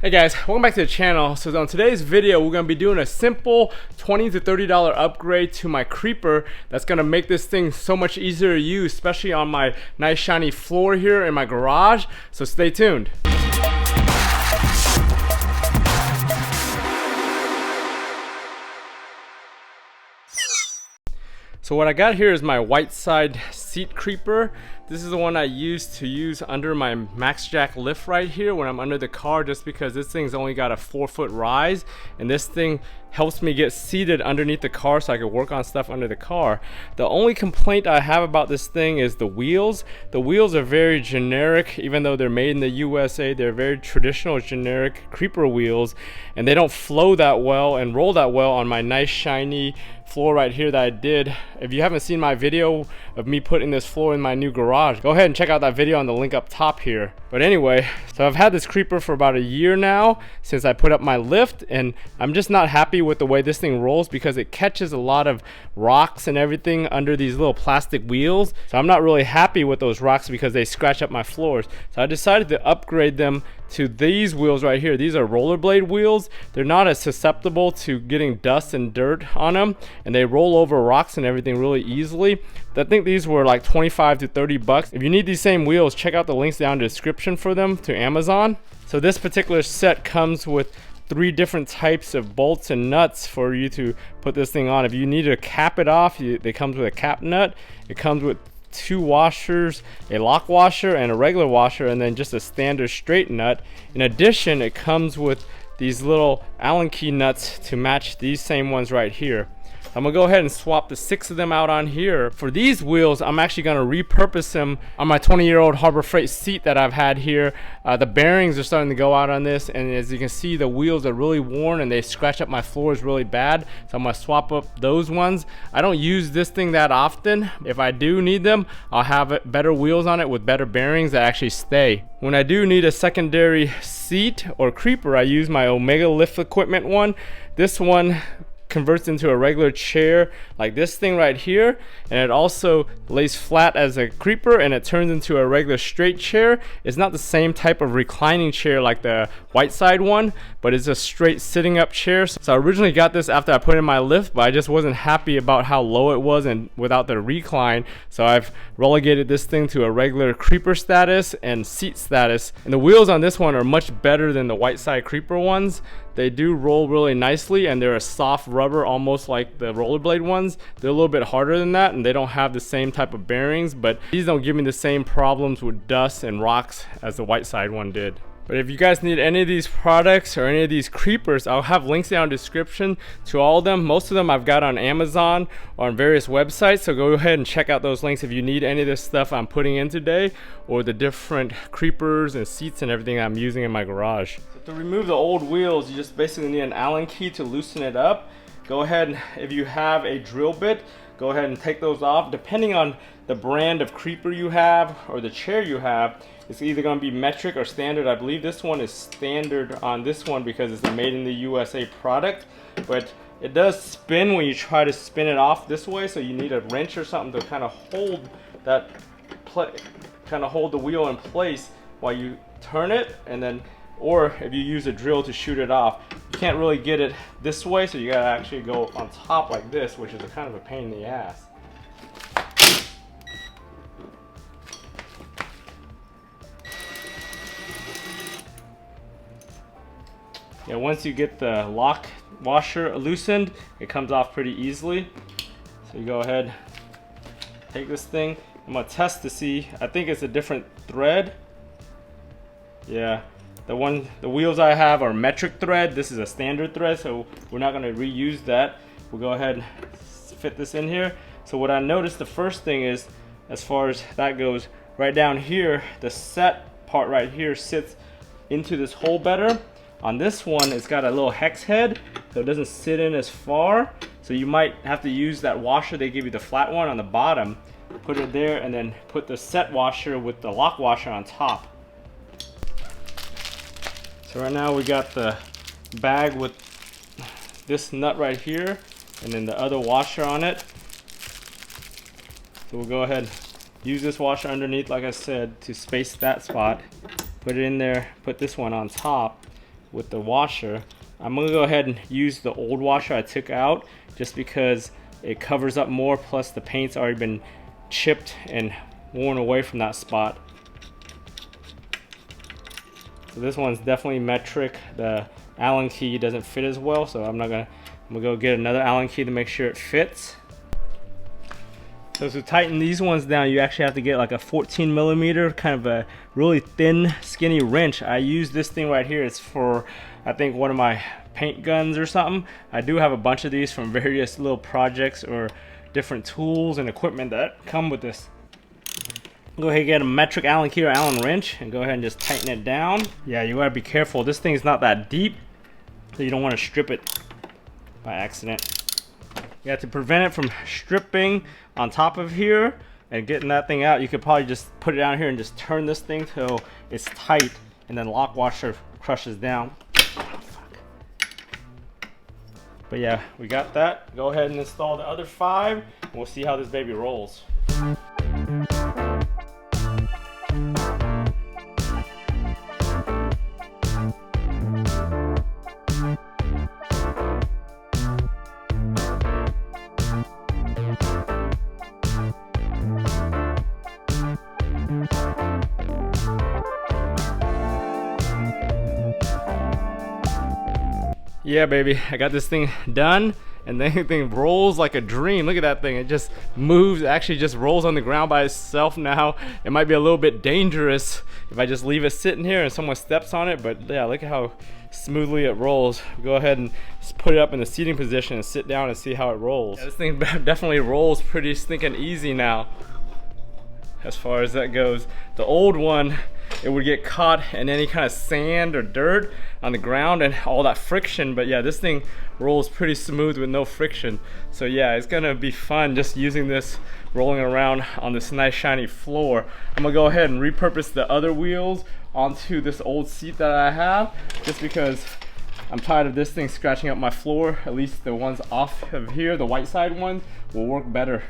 Hey guys, welcome back to the channel. So on today's video, we're gonna be doing a simple $20 to $30 upgrade to my creeper that's gonna make this thing so much easier to use, especially on my nice shiny floor here in my garage. So stay tuned. So what I got here is my white side seat creeper. This is the one I use under my max jack lift right here when I'm under the car, just because this thing's only got a 4-foot rise, and this thing helps me get seated underneath the car so I can work on stuff under the car. The only complaint I have about this thing is the wheels. The wheels are very generic, even though they're made in the USA. They're very traditional generic creeper wheels, and they don't flow that well and roll that well on my nice shiny floor right here that I did. If you haven't seen my video of me putting this floor in my new garage, go ahead and check out that video on the link up top here. But anyway, so I've had this creeper for about a year now since I put up my lift, and I'm just not happy with the way this thing rolls because it catches a lot of rocks and everything under these little plastic wheels. So I'm not really happy with those rocks because they scratch up my floors. So I decided to upgrade them to these wheels right here. These are rollerblade wheels. They're not as susceptible to getting dust and dirt on them, and they roll over rocks and everything really easily. I think these were like 25 to 30 bucks. If you need these same wheels, check out the links down in the description for them to Amazon. So this particular set comes with 3 different types of bolts and nuts for you to put this thing on. If you need to cap it off, it comes with a cap nut. It comes with 2 washers, a lock washer and a regular washer, and then just a standard straight nut. In addition, it comes with these little Allen key nuts to match these same ones right here. I'm gonna go ahead and swap the 6 of them out on here. For these wheels, I'm actually gonna repurpose them on my 20-year-old Harbor Freight seat that I've had here. The bearings are starting to go out on this, and as you can see, the wheels are really worn and they scratch up my floors really bad. So I'm gonna swap up those ones. I don't use this thing that often. If I do need them, I'll have better wheels on it with better bearings that actually stay. When I do need a secondary seat or creeper, I use my Omega Lift Equipment one. This one converts into a regular chair like this thing right here, and it also lays flat as a creeper and it turns into a regular straight chair. It's not the same type of reclining chair like the white side one, but it's a straight sitting up chair. So I originally got this after I put in my lift, but I just wasn't happy about how low it was and without the recline, so I've relegated this thing to a regular creeper status and seat status. And the wheels on this one are much better than the white side creeper ones. They do roll really nicely, and they're a soft rubber, almost like the rollerblade ones. They're a little bit harder than that, and they don't have the same type of bearings, but these don't give me the same problems with dust and rocks as the white side one did. But if you guys need any of these products or any of these creepers, I'll have links down in the description to all of them. Most of them I've got on Amazon or on various websites, so go ahead and check out those links if you need any of this stuff I'm putting in today, or the different creepers and seats and everything I'm using in my garage. So to remove the old wheels, you just basically need an Allen key to loosen it up. Go ahead, if you have a drill bit, go ahead and take those off. Depending on the brand of creeper you have or the chair you have, it's either going to be metric or standard. I believe this one is standard on this one because it's a made in the USA product, but it does spin when you try to spin it off this way, so you need a wrench or something to kind of hold that, hold the wheel in place while you turn it, and then, or if you use a drill to shoot it off. You can't really get it this way, so you gotta actually go on top like this, which is a kind of a pain in the ass. Yeah, once you get the lock washer loosened, it comes off pretty easily. So you go ahead, take this thing. I'm gonna test to see. I think it's a different thread. Yeah, the wheels I have are metric thread. This is a standard thread, so we're not gonna reuse that. We'll go ahead and fit this in here. So what I noticed, the first thing is, as far as that goes, right down here, the set part right here sits into this hole better. On this one, it's got a little hex head, so it doesn't sit in as far. So you might have to use that washer they give you, the flat one on the bottom, put it there, and then put the set washer with the lock washer on top. So right now we got the bag with this nut right here, and then the other washer on it. So we'll go ahead, use this washer underneath, like I said, to space that spot. Put it in there, put this one on top. with the washer. I'm gonna go ahead and use the old washer I took out just because it covers up more, plus the paint's already been chipped and worn away from that spot. So this one's definitely metric. The Allen key doesn't fit as well, so I'm gonna go get another Allen key to make sure it fits. So to tighten these ones down, you actually have to get like a 14 millimeter, kind of a really thin, skinny wrench. I use this thing right here. It's for, I think, one of my paint guns or something. I do have a bunch of these from various little projects or different tools and equipment that come with this. Go ahead and get a metric Allen key or Allen wrench and go ahead and just tighten it down. Yeah, you gotta be careful. This thing's not that deep, so you don't want to strip it by accident. You have to prevent it from stripping on top of here and getting that thing out. You could probably just put it down here and just turn this thing till it's tight, and then lock washer crushes down. But yeah, we got that. Go ahead and install the other 5 and we'll see how this baby rolls. Yeah, baby, I got this thing done, and the thing rolls like a dream. Look at that thing. It just moves, actually just rolls on the ground by itself now. It might be a little bit dangerous if I just leave it sitting here and someone steps on it, but yeah, look at how smoothly it rolls. Go ahead and just put it up in the seating position and sit down and see how it rolls. Yeah, this thing definitely rolls pretty stinking easy now as far as that goes. The old one, it would get caught in any kind of sand or dirt on the ground and all that friction, but yeah, this thing rolls pretty smooth with no friction. So yeah, it's gonna be fun just using this, rolling around on this nice shiny floor. I'm gonna go ahead and repurpose the other wheels onto this old seat that I have, just because I'm tired of this thing scratching up my floor. At least the ones off of here, the white side ones, will work better.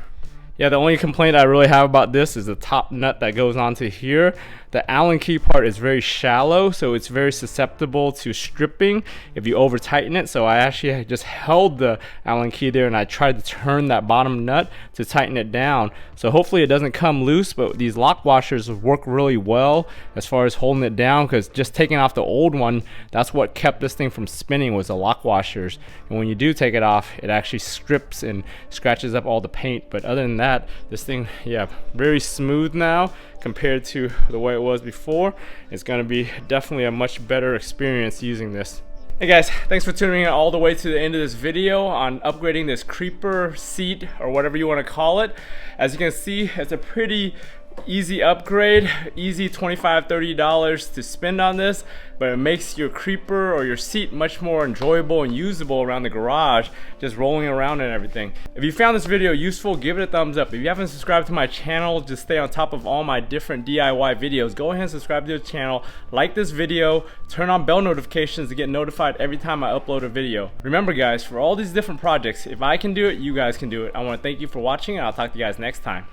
Yeah, the only complaint I really have about this is the top nut that goes onto here. The Allen key part is very shallow, so it's very susceptible to stripping if you over tighten it. So I actually just held the Allen key there and I tried to turn that bottom nut to tighten it down. So hopefully it doesn't come loose, but these lock washers work really well as far as holding it down, because just taking off the old one, that's what kept this thing from spinning, was the lock washers. And when you do take it off, it actually strips and scratches up all the paint. But other than that, this thing, yeah, very smooth now compared to the way it was before. It's gonna be definitely a much better experience using this. Hey guys, thanks for tuning in all the way to the end of this video on upgrading this creeper seat, or whatever you want to call it. As you can see, it's a pretty easy upgrade, easy $25–30 to spend on this, but it makes your creeper or your seat much more enjoyable and usable around the garage, just rolling around and everything. If you found this video useful, give it a thumbs up. If you haven't subscribed to my channel to stay on top of all my different DIY videos, go ahead and subscribe to the channel, like this video, turn on bell notifications to get notified every time I upload a video. Remember guys, for all these different projects, if I can do it, you guys can do it. I want to thank you for watching, and I'll talk to you guys next time.